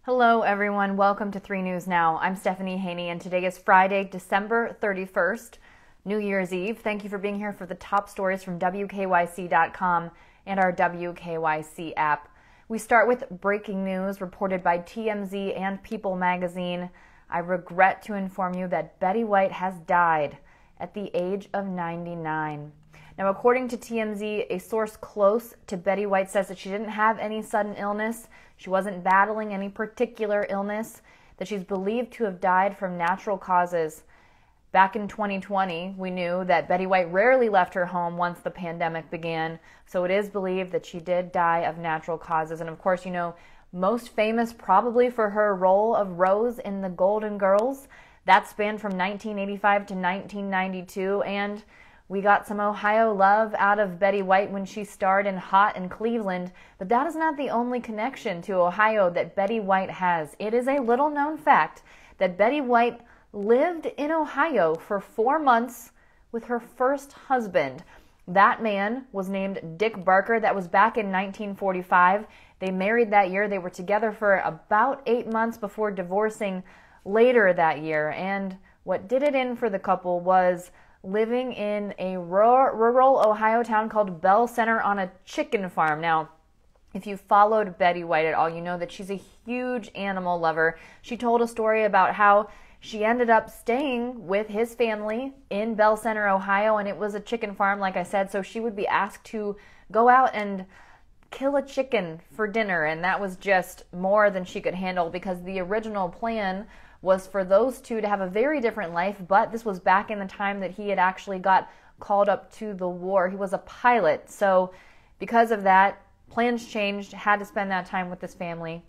Hello everyone, welcome to 3 News Now. I'm Stephanie Haney and today is Friday, December 31st, New Year's Eve. Thank you for being here for the top stories from WKYC.com and our WKYC app. We start with breaking news reported by TMZ and People magazine. I regret to inform you that Betty White has died at the age of 99. Now, according to TMZ, a source close to Betty White says that she didn't have any sudden illness, she wasn't battling any particular illness, that she's believed to have died from natural causes. Back in 2020, we knew that Betty White rarely left her home once the pandemic began, so it is believed that she did die of natural causes. And of course, you know, most famous probably for her role of Rose in The Golden Girls. That spanned from 1985 to 1992, and we got some Ohio love out of Betty White when she starred in Hot in Cleveland, but that is not the only connection to Ohio that Betty White has. It is a little-known fact that Betty White lived in Ohio for 4 months with her first husband. That man was named Dick Barker. That was back in 1945. They married that year. They were together for about 8 months before divorcing later that year. And what did it in for the couple was living in a rural Ohio town called Bell Center on a chicken farm. Now, if you followed Betty White at all, you know that she's a huge animal lover. She told a story about how she ended up staying with his family in Bell Center, Ohio, and it was a chicken farm, like I said, so she would be asked to go out and kill a chicken for dinner, and that was just more than she could handle because the original plan was for those two to have a very different life, but this was back in the time that he had actually got called up to the war. He was a pilot, so because of that, plans changed, had to spend that time with his family.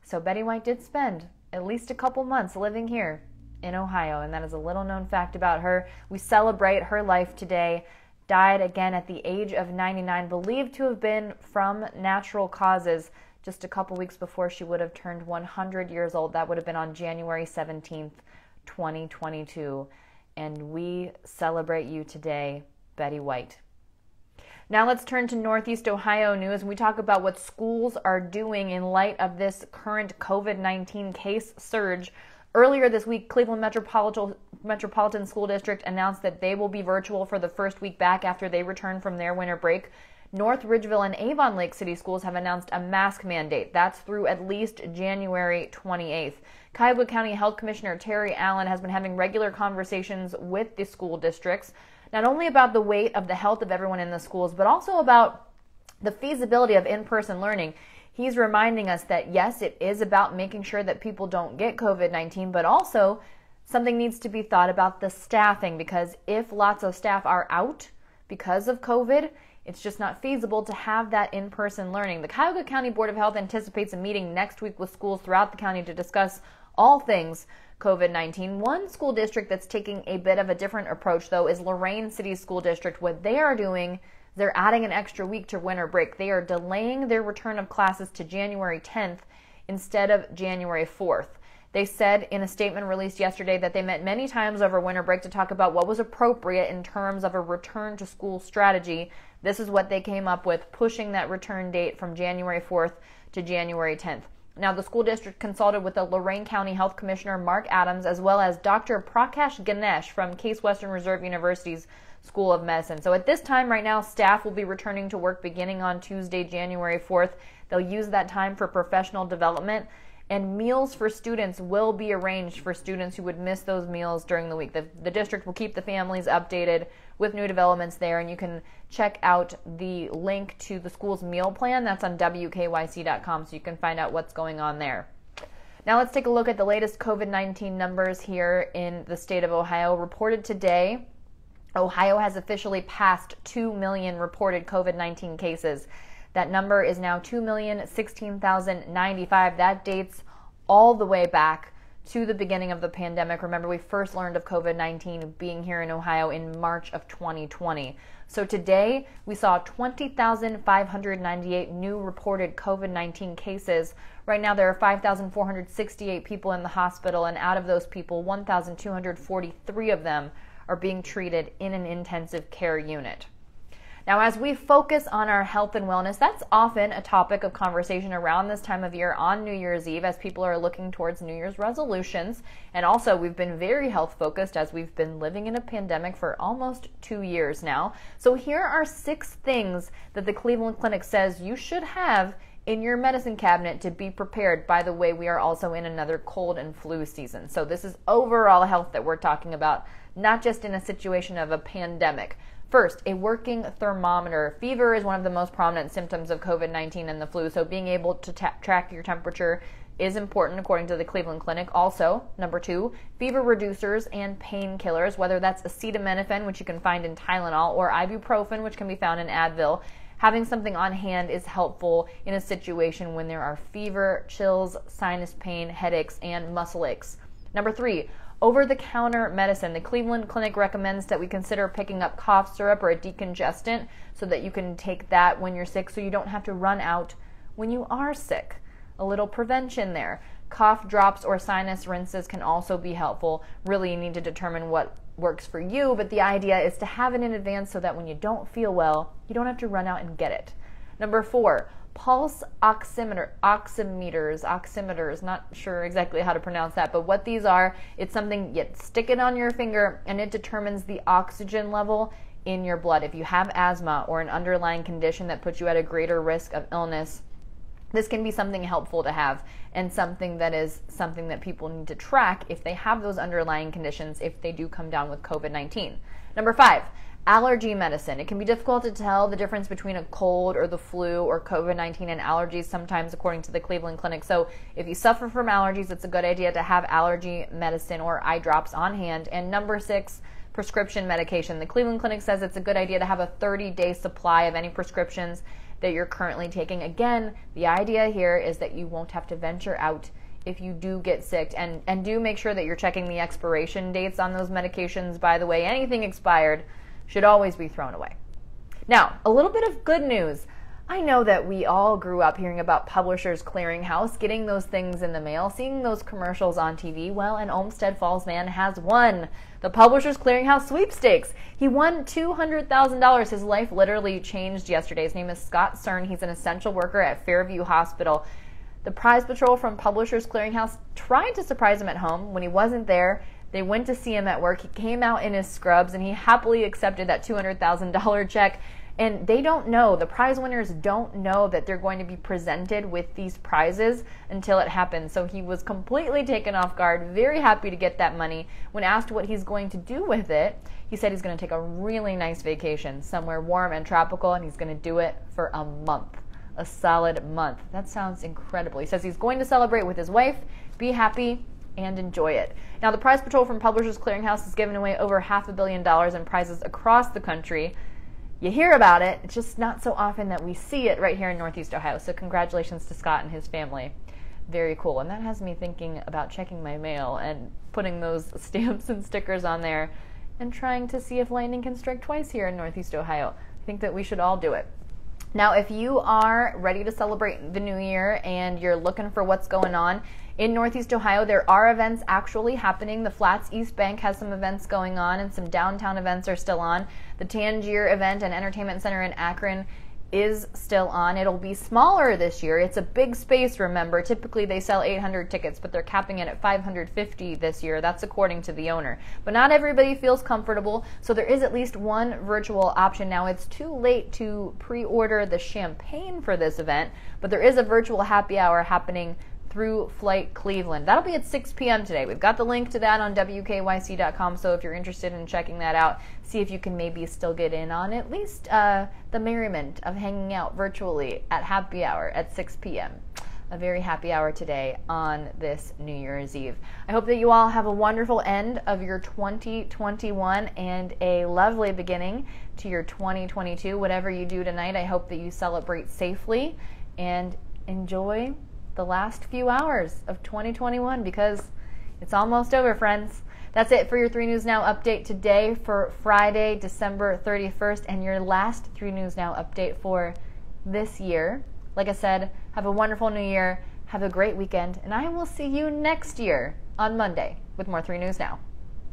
So Betty White did spend at least a couple months living here in Ohio, and that is a little-known fact about her. We celebrate her life today. Died again at the age of 99, believed to have been from natural causes, just a couple weeks before she would have turned 100 years old. That would have been on January 17th, 2022. And we celebrate you today, Betty White. Now let's turn to Northeast Ohio news, and we talk about what schools are doing in light of this current COVID-19 case surge. Earlier this week, Cleveland Metropolitan School District announced that they will be virtual for the first week back after they return from their winter break. North Ridgeville and Avon Lake City schools have announced a mask mandate. That's through at least January 28th. Cuyahoga County Health Commissioner Terry Allen has been having regular conversations with the school districts, not only about the weight of the health of everyone in the schools, but also about the feasibility of in-person learning. He's reminding us that, yes, it is about making sure that people don't get COVID-19, but also something needs to be thought about the staffing, because if lots of staff are out because of COVID, it's just not feasible to have that in-person learning. The Cuyahoga County Board of Health anticipates a meeting next week with schools throughout the county to discuss all things COVID-19. One school district that's taking a bit of a different approach, though, is Lorain City School District. What they are doing, they're adding an extra week to winter break. They are delaying their return of classes to January 10th instead of January 4th. They said in a statement released yesterday that they met many times over winter break to talk about what was appropriate in terms of a return to school strategy. This is what they came up with, pushing that return date from January 4th to January 10th. Now, the school district consulted with the Lorain County Health Commissioner Mark Adams, as well as Dr. Prakash Ganesh from Case Western Reserve University's School of Medicine. So at this time right now, staff will be returning to work beginning on Tuesday, January 4th. They'll use that time for professional development, and meals for students will be arranged for students who would miss those meals during the week. The district will keep the families updated with new developments there, and you can check out the link to the school's meal plan. That's on WKYC.com, so you can find out what's going on there. Now let's take a look at the latest COVID-19 numbers here in the state of Ohio. Reported today, Ohio has officially passed 2 million reported COVID-19 cases. That number is now 2,016,095. That dates all the way back to the beginning of the pandemic. Remember, we first learned of COVID-19 being here in Ohio in March of 2020. So today, we saw 20,598 new reported COVID-19 cases. Right now, there are 5,468 people in the hospital, and out of those people, 1,243 of them are being treated in an intensive care unit. Now, as we focus on our health and wellness, that's often a topic of conversation around this time of year on New Year's Eve as people are looking towards New Year's resolutions. And also, we've been very health focused as we've been living in a pandemic for almost 2 years now. So here are 6 things that the Cleveland Clinic says you should have in your medicine cabinet to be prepared. By the way, we are also in another cold and flu season. So this is overall health that we're talking about, not just in a situation of a pandemic. First, a working thermometer. Fever is one of the most prominent symptoms of COVID-19 and the flu, so being able to track your temperature is important according to the Cleveland Clinic. Also, number 2, fever reducers and painkillers, whether that's acetaminophen, which you can find in Tylenol, or ibuprofen, which can be found in Advil. Having something on hand is helpful in a situation when there are fever, chills, sinus pain, headaches, and muscle aches. Number 3, over-the-counter medicine. The Cleveland Clinic recommends that we consider picking up cough syrup or a decongestant so that you can take that when you're sick so you don't have to run out when you are sick. A little prevention there. Cough drops or sinus rinses can also be helpful. Really, you need to determine what works for you, but the idea is to have it in advance so that when you don't feel well, you don't have to run out and get it. Number 4, pulse oximeters, not sure exactly how to pronounce that, but what these are, it's something you stick it on your finger and it determines the oxygen level in your blood. If you have asthma or an underlying condition that puts you at a greater risk of illness, this can be something helpful to have and something that people need to track if they have those underlying conditions, if they do come down with COVID-19. Number 5, allergy medicine. It can be difficult to tell the difference between a cold or the flu or COVID-19 and allergies sometimes according to the Cleveland Clinic. So if you suffer from allergies, it's a good idea to have allergy medicine or eye drops on hand. And number 6, prescription medication. The Cleveland Clinic says it's a good idea to have a 30-day supply of any prescriptions that you're currently taking. Again, the idea here is that you won't have to venture out if you do get sick, and do make sure that you're checking the expiration dates on those medications. By the way, anything expired should always be thrown away. Now, a little bit of good news. I know that we all grew up hearing about Publishers Clearinghouse, getting those things in the mail, seeing those commercials on TV. Well, an Olmsted Falls man has won the Publishers Clearinghouse sweepstakes. He won $200,000. His life literally changed yesterday. His name is Scott Cern. He's an essential worker at Fairview Hospital. The prize patrol from Publishers Clearinghouse tried to surprise him at home. When he wasn't there, they went to see him at work. He came out in his scrubs, and he happily accepted that $200,000 check. And they don't know, the prize winners don't know that they're going to be presented with these prizes until it happens. So he was completely taken off guard, very happy to get that money. When asked what he's going to do with it, he said he's going to take a really nice vacation somewhere warm and tropical, and he's going to do it for a month, a solid month. That sounds incredible. He says he's going to celebrate with his wife, be happy, and enjoy it. Now, the prize patrol from Publishers Clearinghouse has given away over $500 million in prizes across the country. You hear about it, it's just not so often that we see it right here in Northeast Ohio. So congratulations to Scott and his family. Very cool. And that has me thinking about checking my mail and putting those stamps and stickers on there and trying to see if lightning can strike twice here in Northeast Ohio. I think that we should all do it. Now, if you are ready to celebrate the new year and you're looking for what's going on in Northeast Ohio, there are events actually happening. The Flats East Bank has some events going on, and some downtown events are still on. The Tangier event and entertainment center in Akron is still on. It'll be smaller this year. It's a big space, remember. Typically they sell 800 tickets, but they're capping it at 550 this year. That's according to the owner. But not everybody feels comfortable, so there is at least one virtual option. Now, it's too late to pre-order the champagne for this event, but there is a virtual happy hour happening through Flight Cleveland. That'll be at 6 p.m. today. We've got the link to that on WKYC.com, so if you're interested in checking that out, see if you can maybe still get in on at least the merriment of hanging out virtually at happy hour at 6 p.m. A very happy hour today on this New Year's Eve. I hope that you all have a wonderful end of your 2021 and a lovely beginning to your 2022. Whatever you do tonight, I hope that you celebrate safely and enjoy the last few hours of 2021, because it's almost over, friends. That's it for your 3 News Now update today for Friday, December 31st, and your last 3 News Now update for this year. Like I said, have a wonderful new year, have a great weekend, and I will see you next year on Monday with more 3 News Now.